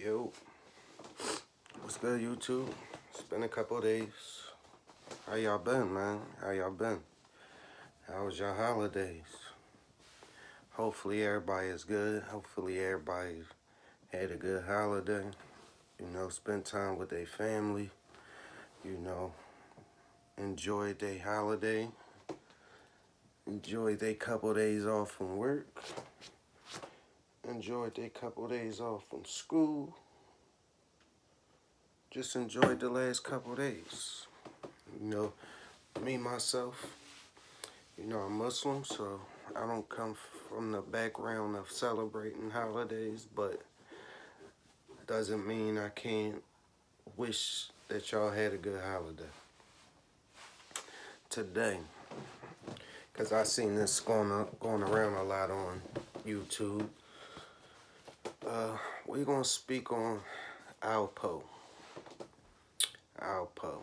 Yo, what's good, YouTube? It's been a couple of days. How y'all been, man? How y'all been? How was your holidays? Hopefully everybody is good. Hopefully everybody had a good holiday. You know, spend time with their family. You know, enjoy their holiday. Enjoy their couple days off from work. Enjoy their couple days off from school. Just enjoyed the last couple days. You know, me, myself, you know, I'm Muslim, so I don't come from the background of celebrating holidays, but doesn't mean I can't wish that y'all had a good holiday. Today, because I seen this going around a lot on YouTube, we're going to speak on Alpo. Alpo,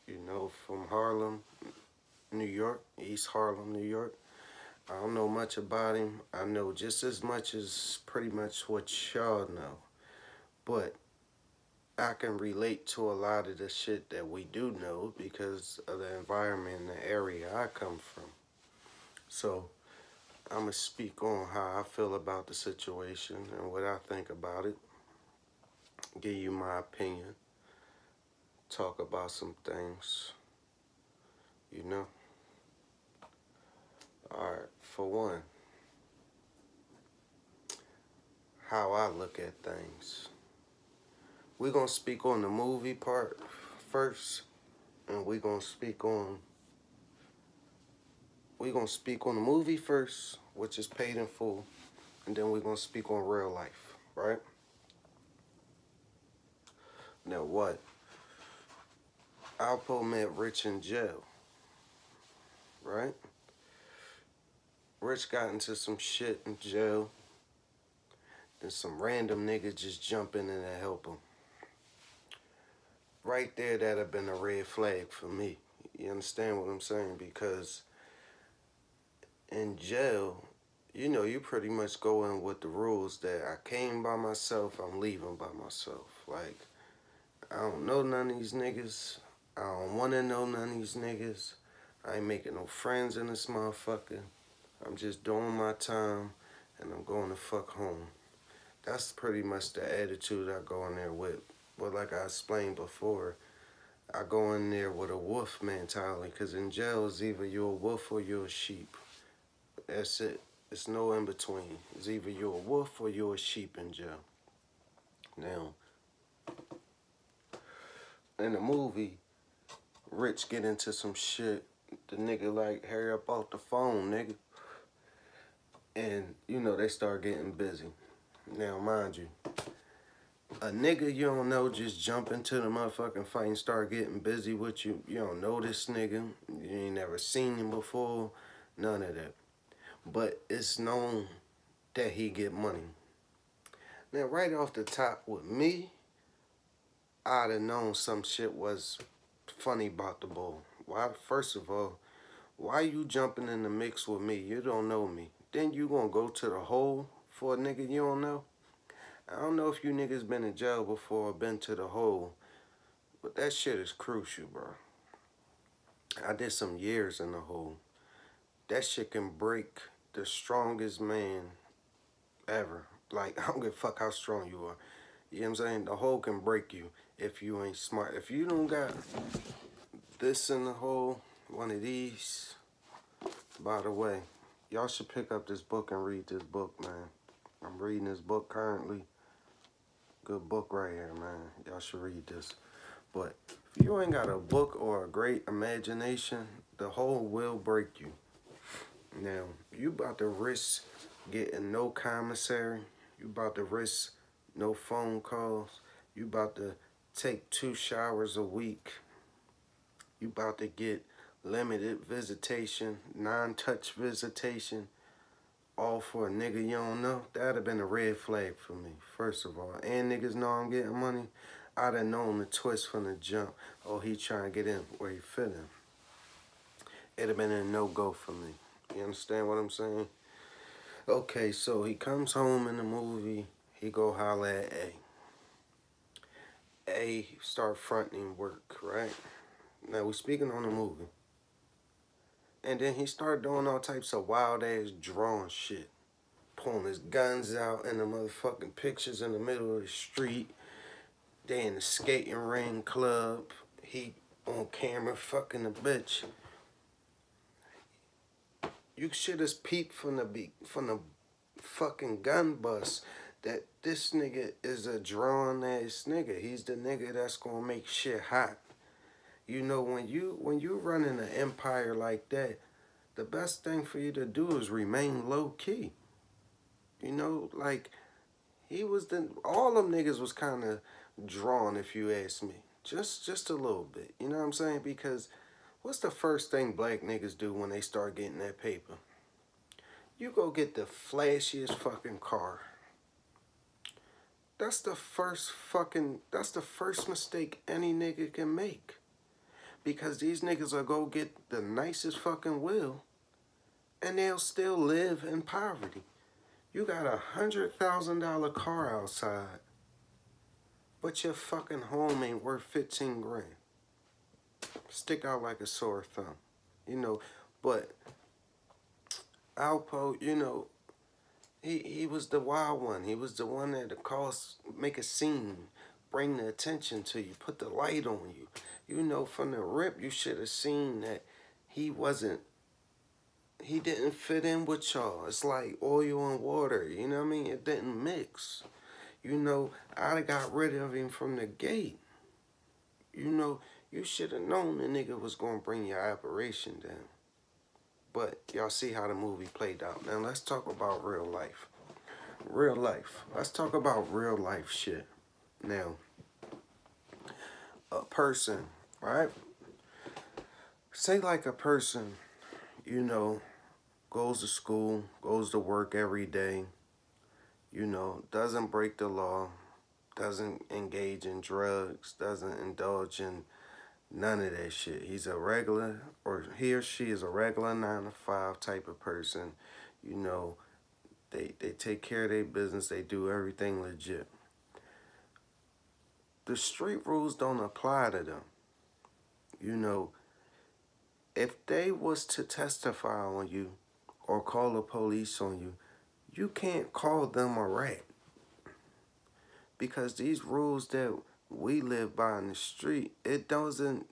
you know, from Harlem, New York, East Harlem, New York. I don't know much about him. I know just as much as pretty much what y'all know. But I can relate to a lot of the shit that we do know because of the environment and the area I come from. So I'm going to speak on how I feel about the situation and what I think about it. Give you my opinion. Talk about some things, you know. Alright, for one, how I look at things. We're going to speak on the movie part first, and we're going to speak on the movie first, which is paid in full, and then we're going to speak on real life, right? Now what? Alpo met Rich in jail, right? Rich got into some shit in jail, then some random nigga just jump in and help him. Right there, that'd have been a red flag for me. You understand what I'm saying? Because in jail, you know, you pretty much go in with the rules that I came by myself, I'm leaving by myself. Like, I don't know none of these niggas. I don't want to know none of these niggas. I ain't making no friends in this motherfucker. I'm just doing my time, and I'm going to fuck home. That's pretty much the attitude I go in there with. But like I explained before, I go in there with a wolf mentality, because in jail, it's either you're a wolf or you're a sheep. That's it. It's no in between. It's either you're a wolf or you're a sheep in jail. Now, in the movie, Rich get into some shit. The nigga like, hurry up off the phone, nigga. And, you know, they start getting busy. Now, mind you, a nigga you don't know just jump into the motherfucking fight and start getting busy with you. You don't know this nigga. You ain't never seen him before. None of that. But it's known that he get money. Now, right off the top with me, I'd have known some shit was funny about the bull. Why? First of all, why you jumping in the mix with me? You don't know me. Then you gonna go to the hole for a nigga you don't know? I don't know if you niggas been in jail before or been to the hole, but that shit is crucial, bro. I did some years in the hole. That shit can break the strongest man ever. Like, I don't give a fuck how strong you are. You know what I'm saying? The hole can break you if you ain't smart. If you don't got this in the hole, one of these, by the way, y'all should pick up this book and read this book, man. I'm reading this book currently. Good book right here, man. Y'all should read this. But if you ain't got a book or a great imagination, the hole will break you. Now, you about to risk getting no commissary. You about to risk no phone calls. You about to take 2 showers a week. You about to get limited visitation, non-touch visitation, all for a nigga you don't know. That'd have been a red flag for me, first of all. And niggas know I'm getting money. I'd have known the twist from the jump. Oh, he trying to get in where he fit in. It'd have been a no-go for me. You understand what I'm saying? Okay, so he comes home in the movie. He go holler at A. A start fronting work, right? Now we speaking on the movie. And then he started doing all types of wild ass drawing shit. Pulling his guns out in the motherfucking pictures in the middle of the street. They in the skating ring club. He on camera fucking a bitch. You should have peeped from the fucking gun bust that this nigga is a drawn ass nigga. He's the nigga that's gonna make shit hot. You know, when you running an empire like that, the best thing for you to do is remain low key. You know, like all them niggas was kind of drawn, if you ask me, just a little bit. You know what I'm saying? Because what's the first thing black niggas do when they start getting that paper? You go get the flashiest fucking car. That's the first mistake any nigga can make. Because these niggas will go get the nicest fucking wheel and they'll still live in poverty. You got $100,000 car outside, but your fucking home ain't worth 15 grand. Stick out like a sore thumb. You know, but Alpo, you know, he was the wild one. He was the one that make a scene, bring the attention to you, put the light on you. You know, from the rip, you should have seen that he didn't fit in with y'all. It's like oil and water, you know what I mean? It didn't mix. You know, I'd have got rid of him from the gate. You know, you should have known the nigga was going to bring your operation down. But y'all see how the movie played out. Now let's talk about real life. Real life. Let's talk about real life shit. Now, a person, right? Say like a person, you know, goes to school, goes to work every day, you know, doesn't break the law, doesn't engage in drugs, doesn't indulge in none of that shit. He's a regular, or he or she is a regular 9-to-5 type of person. You know, they take care of their business. They do everything legit. The street rules don't apply to them. You know, if they was to testify on you or call the police on you, you can't call them a rat. Because these rules that we live by in the street, it doesn't,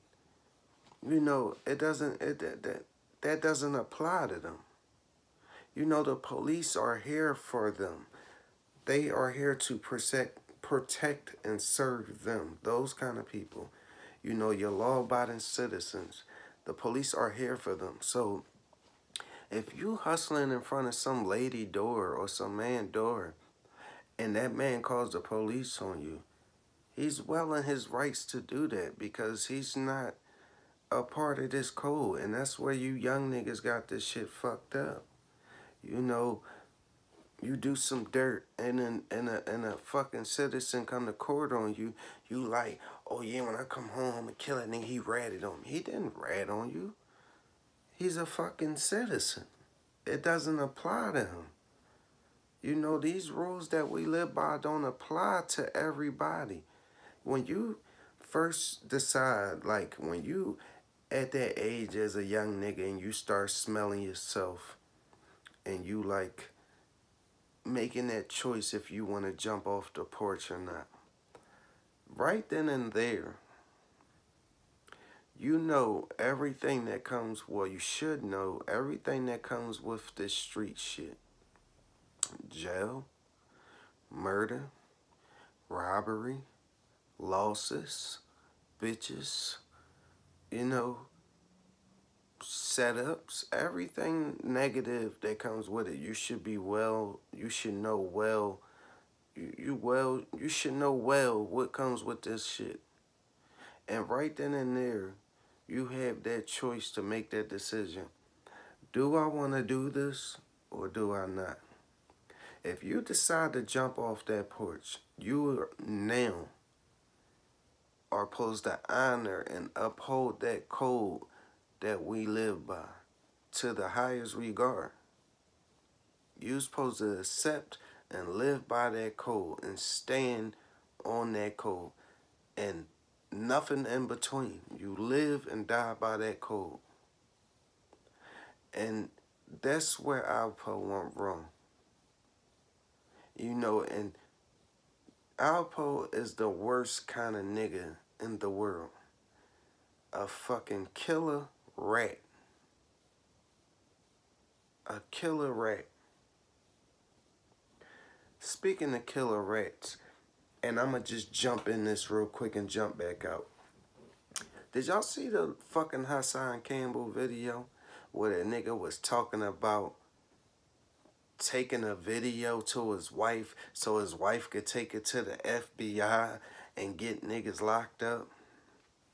you know, that doesn't apply to them. You know, the police are here for them. They are here to protect and serve them. Those kind of people. You know, your law-abiding citizens. The police are here for them. So, if you hustling in front of some lady door or some man door, and that man calls the police on you, he's well in his rights to do that because he's not a part of this code. And that's where you young niggas got this shit fucked up. You know, you do some dirt and a fucking citizen come to court on you, you like, oh yeah, when I come home, I'm gonna kill that nigga, he ratted on me. He didn't rat on you. He's a fucking citizen. It doesn't apply to him. You know, these rules that we live by don't apply to everybody. When you first decide, like when you at that age as a young nigga and you start smelling yourself and you like making that choice if you want to jump off the porch or not. Right then and there, you know everything that comes, well, you should know everything that comes with this street shit. Jail, murder, robbery, losses, bitches, you know, setups, everything negative that comes with it. You should be well, you should know well, you should know well what comes with this shit. And right then and there, you have that choice to make that decision. Do I want to do this or do I not? If you decide to jump off that porch, you now are supposed to honor and uphold that code that we live by to the highest regard. You're supposed to accept and live by that code and stand on that code and nothing in between. You live and die by that code. And that's where Alpo went wrong. You know, and Alpo is the worst kind of nigga in the world. A fucking killer rat. A killer rat. Speaking of killer rats, and I'ma just jump in this real quick and jump back out. Did y'all see the fucking Hassan Campbell video where that nigga was talking about taking a video to his wife so his wife could take it to the FBI and get niggas locked up?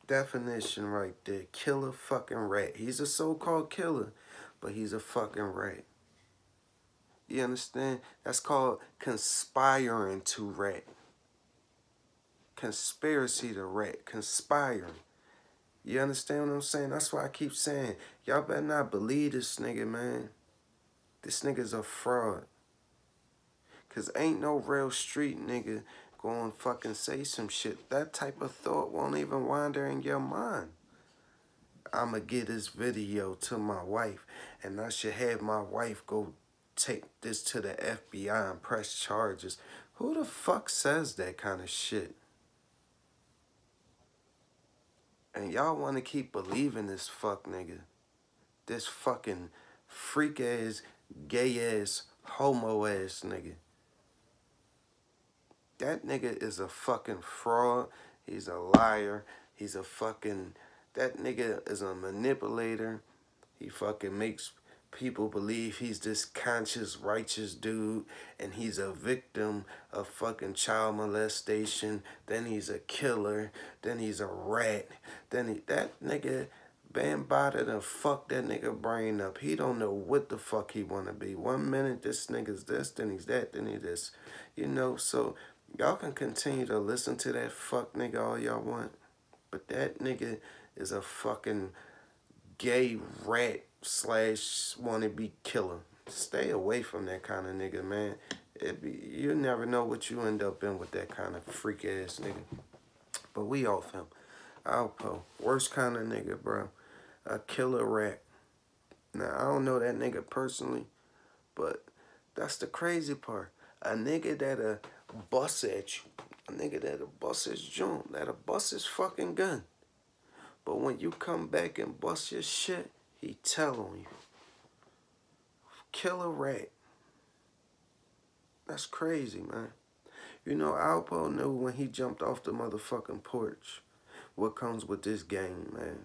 Definition right there. Killer fucking rat. He's a so-called killer, but he's a fucking rat. You understand? That's called conspiring to rat. Conspiracy to rat. Conspiring. You understand what I'm saying? That's why I keep saying, y'all better not believe this nigga, man. This nigga's a fraud. Cause ain't no real street nigga gonna fucking say some shit. That type of thought won't even wander in your mind. I'ma get this video to my wife, and I should have my wife go take this to the FBI and press charges. Who the fuck says that kind of shit? And y'all want to keep believing this fuck nigga. This fucking freak ass, gay ass, homo ass nigga. That nigga is a fucking fraud. He's a liar. He's a fucking... That nigga is a manipulator. He fucking makes people believe he's this conscious, righteous dude, and he's a victim of fucking child molestation. Then he's a killer. Then he's a rat. Then that nigga Bambada done fuck that nigga brain up. He don't know what the fuck he wanna be. 1 minute this nigga's this, then he's that, then he's this. You know, so y'all can continue to listen to that fuck nigga all y'all want, but that nigga is a fucking gay rat slash wannabe killer. Stay away from that kind of nigga, man. You never know what you end up in with that kind of freak ass nigga. But we off him. Alpo, worst kind of nigga, bro. A killer rat. Now, I don't know that nigga personally, but that's the crazy part. A nigga that'll bust at you. A nigga that'll bust his joint. That'll bust his fucking gun. But when you come back and bust your shit, he tell on you. Killer rat. That's crazy, man. You know, Alpo knew when he jumped off the motherfucking porch what comes with this game, man.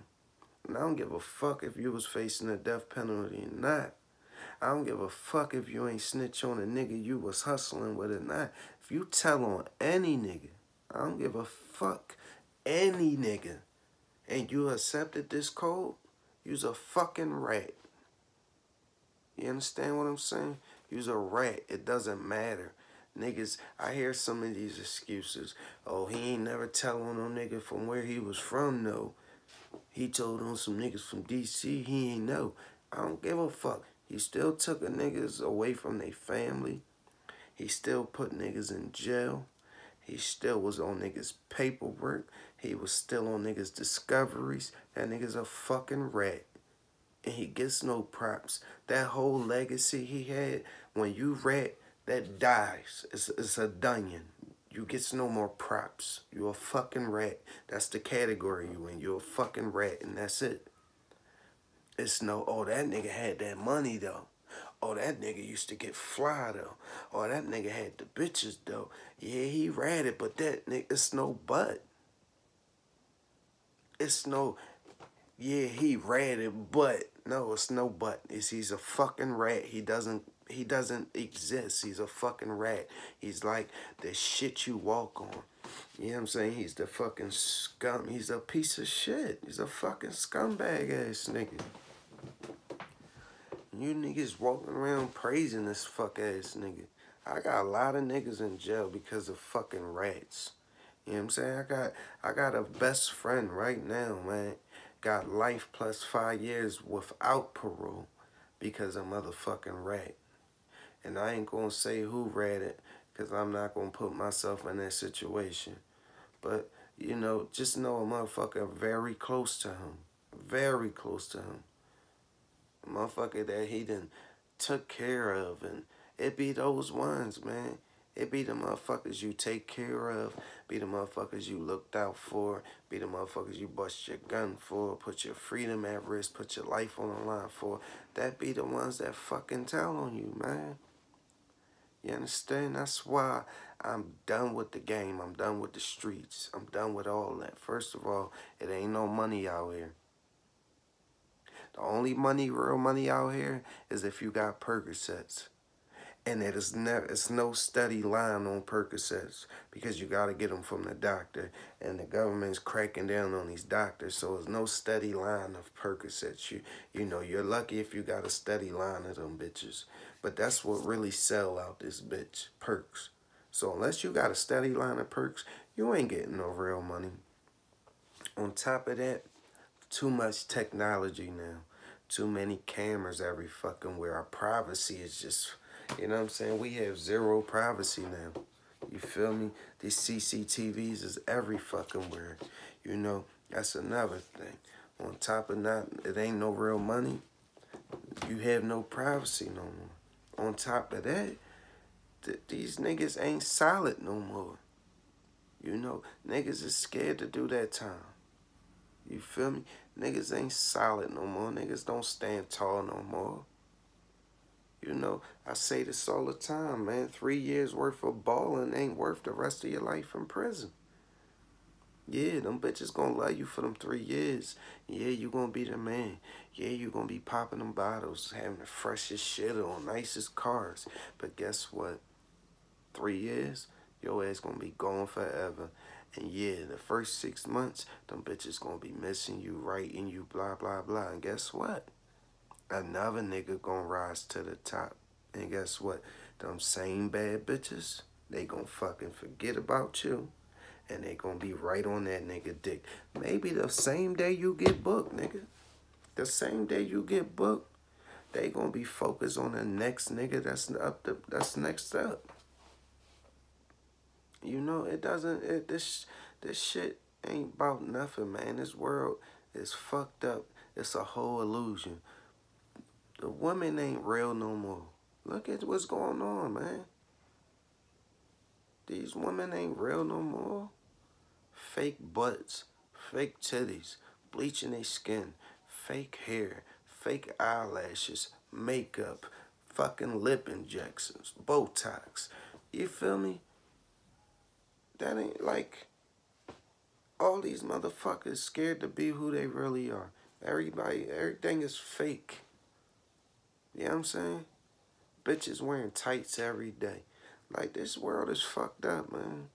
And I don't give a fuck if you was facing a death penalty or not. I don't give a fuck if you ain't snitch on a nigga you was hustling with or not. If you tell on any nigga, I don't give a fuck, any nigga, and you accepted this code, you's a fucking rat. You understand what I'm saying? You's a rat. It doesn't matter. Niggas, I hear some of these excuses. Oh, he ain't never tell on no nigga from where he was from, though. He told on some niggas from D.C. He ain't know. I don't give a fuck. He still took a niggas away from their family. He still put niggas in jail. He still was on niggas' paperwork. He was still on niggas' discoveries. That nigga's a fucking rat. And he gets no props. That whole legacy he had, when you rat, that dies. It's a dunion. You gets no more props. You a fucking rat. That's the category you in. You a fucking rat, and that's it. It's no, oh, that nigga had that money, though. Oh, that nigga used to get fly, though. Oh, that nigga had the bitches, though. Yeah, he ratted, but that nigga, it's no but. It's no, yeah, he ratted, but. No, it's no but. He's a fucking rat. He doesn't exist. He's a fucking rat. He's like the shit you walk on. You know what I'm saying? He's the fucking scum. He's a piece of shit. He's a fucking scumbag ass nigga. You niggas walking around praising this fuck ass nigga. I got a lot of niggas in jail because of fucking rats. You know what I'm saying? I got a best friend right now, man. Got life plus 5 years without parole because of motherfucking rat. And I ain't gonna say who ratted because I'm not gonna put myself in that situation. But You know, just know a motherfucker very close to him. Very close to him. A motherfucker that he done took care of. And it be those ones, man. It be the motherfuckers you take care of. Be the motherfuckers you looked out for. Be the motherfuckers you bust your gun for. Put your freedom at risk. Put your life on the line for. That be the ones that fucking tell on you, man. You understand? That's why I'm done with the game. I'm done with the streets. I'm done with all that. First of all, it ain't no money out here. The only money, real money out here, is if you got Percocets. And it's no steady line on Percocets because you got to get them from the doctor. And the government's cracking down on these doctors, so there's no steady line of Percocets. You know, you're lucky if you got a steady line of them bitches. But that's what really sell out this bitch, perks. So unless you got a steady line of perks, you ain't getting no real money. On top of that, too much technology now. Too many cameras every fucking where. Our privacy is just, you know what I'm saying? We have zero privacy now. You feel me? These CCTVs is every fucking where. You know, that's another thing. On top of that, it ain't no real money. You have no privacy no more. On top of that, these niggas ain't solid no more. You know, niggas is scared to do that time. You feel me? Niggas ain't solid no more. Niggas don't stand tall no more. You know, I say this all the time, man. 3 years worth of balling ain't worth the rest of your life in prison. Yeah, them bitches gonna love you for them 3 years. Yeah, you gonna be the man. Yeah, you gonna be popping them bottles, having the freshest shit on, nicest cars. But guess what? 3 years, your ass gonna be gone forever. And yeah, the first 6 months, them bitches gonna be missing you, writing you, blah, blah, blah. And guess what? Another nigga gonna rise to the top. And guess what? Them same bad bitches, they gonna fucking forget about you. And they gonna be right on that nigga dick. Maybe the same day you get booked, nigga. The same day you get booked, they gonna be focused on the next nigga that's next up. You know, it doesn't, this shit ain't about nothing, man. This world is fucked up. It's a whole illusion. The woman ain't real no more. Look at what's going on, man. These women ain't real no more. Fake butts, fake titties, bleaching their skin, fake hair, fake eyelashes, makeup, fucking lip injections, Botox. You feel me? That ain't like all these motherfuckers scared to be who they really are. Everything is fake. You know what I'm saying? Bitches wearing tights every day. Like, this world is fucked up, man.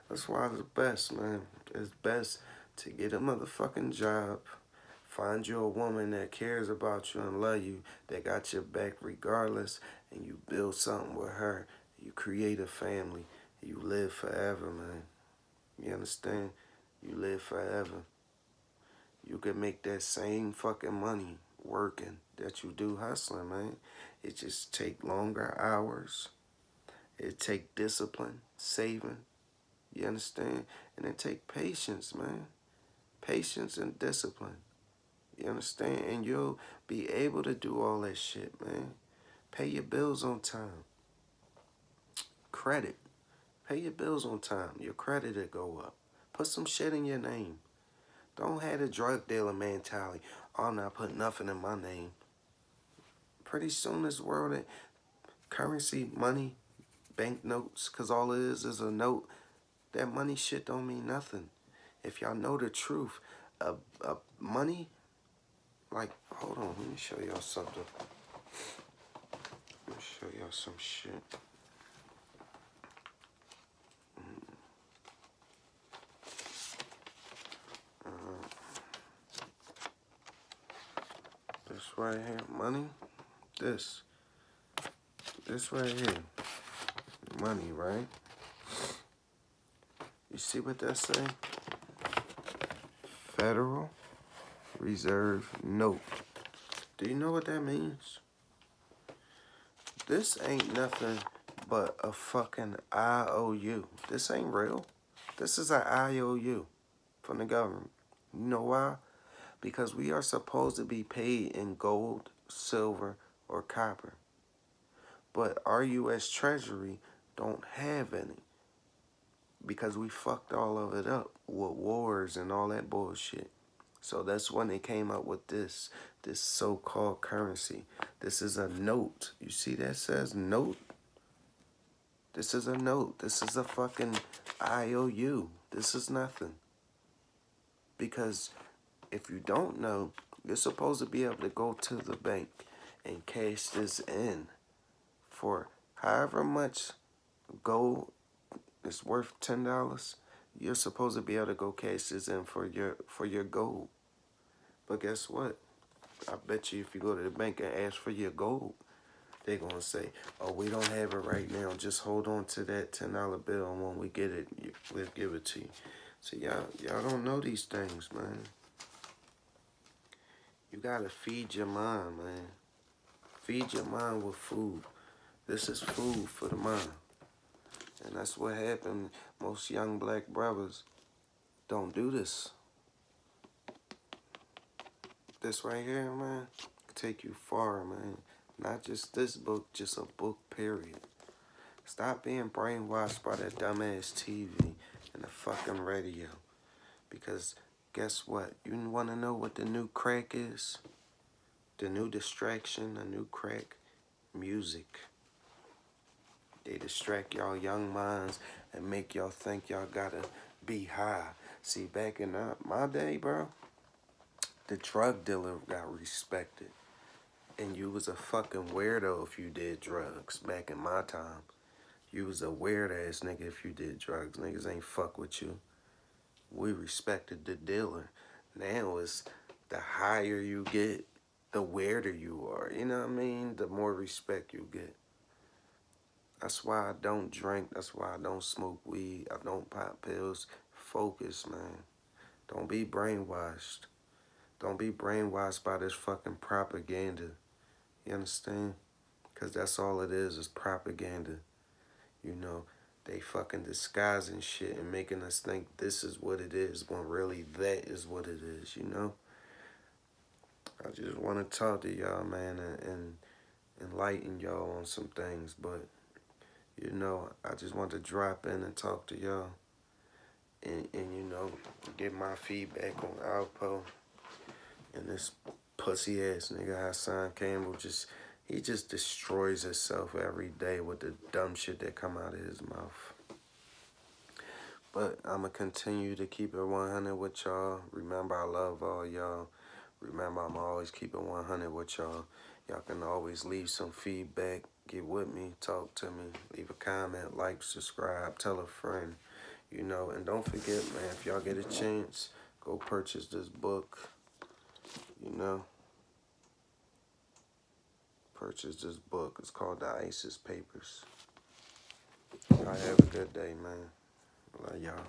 That's why it's best, man. It's best to get a motherfucking job. Find you a woman that cares about you and love you, that got your back regardless, and you build something with her. You create a family. You live forever, man. You understand? You live forever. You can make that same fucking money working that you do hustling, man. It just take longer hours. It take discipline, saving. You understand? And it take patience, man. Patience and discipline. You understand? And you'll be able to do all that shit, man. Pay your bills on time. Credit. Pay your bills on time. Your credit will go up. Put some shit in your name. Don't have the drug dealer mentality. Oh, I'm not putting nothing in my name. Pretty soon this world, currency, money, banknotes, because all it is a note. That money shit don't mean nothing. If y'all know the truth, money, like, hold on, let me show y'all something. Let me show y'all some shit. This right here, money, this right here, money, right? You see what that say? Federal Reserve Note. Do you know what that means? This ain't nothing but a fucking IOU. This ain't real. This is an IOU. from the government. You know why? Because we are supposed to be paid in gold, silver, or copper. But our U.S. Treasury don't have any. Because we fucked all of it up with wars and all that bullshit. So that's when they came up with this so-called currency. This is a note. You see that says note? This is a note. This is a fucking IOU. This is nothing. Because if you don't know, you're supposed to be able to go to the bank and cash this in for however much gold is worth $10. You're supposed to be able to go cash this in for your gold. But guess what? I bet you if you go to the bank and ask for your gold, they're going to say, oh, we don't have it right now. Just hold on to that $10 bill, and when we get it, we'll give it to you. So y'all don't know these things, man. You got to feed your mind, man. Feed your mind with food. This is food for the mind. And that's what happened. Most young black brothers don't do this. This right here, man, can take you far, man. Not just this book, just a book, period. Stop being brainwashed by that dumbass TV and the fucking radio. Because guess what? You want to know what the new crack is? The new distraction, the new crack? Music. They distract y'all young minds and make y'all think y'all gotta be high. See, back in my day, bro, the drug dealer got respected. And you was a fucking weirdo if you did drugs back in my time. You was a weird ass nigga if you did drugs. Niggas ain't fuck with you. We respected the dealer. Now it's the higher you get, the weirder you are. You know what I mean? The more respect you get. That's why I don't drink. That's why I don't smoke weed. I don't pop pills. Focus, man. Don't be brainwashed. Don't be brainwashed by this fucking propaganda. You understand? Because that's all it is propaganda. You know, they fucking disguising shit and making us think this is what it is when really that is what it is, you know? I just want to talk to y'all, man, and enlighten y'all on some things. But, you know, I just want to drop in and talk to y'all. And you know, get my feedback on Alpo. And this pussy ass nigga Hassan Campbell he just destroys himself every day with the dumb shit that come out of his mouth. But I'ma continue to keep it 100 with y'all. Remember, I love all y'all. Remember, I'm always keep it 100 with y'all. Y'all can always leave some feedback. Get with me, talk to me, leave a comment, like, subscribe, tell a friend. You know, and don't forget, man, if y'all get a chance, go purchase this book. You know, purchase this book. It's called The ISIS Papers. Y'all have a good day, man. Love y'all.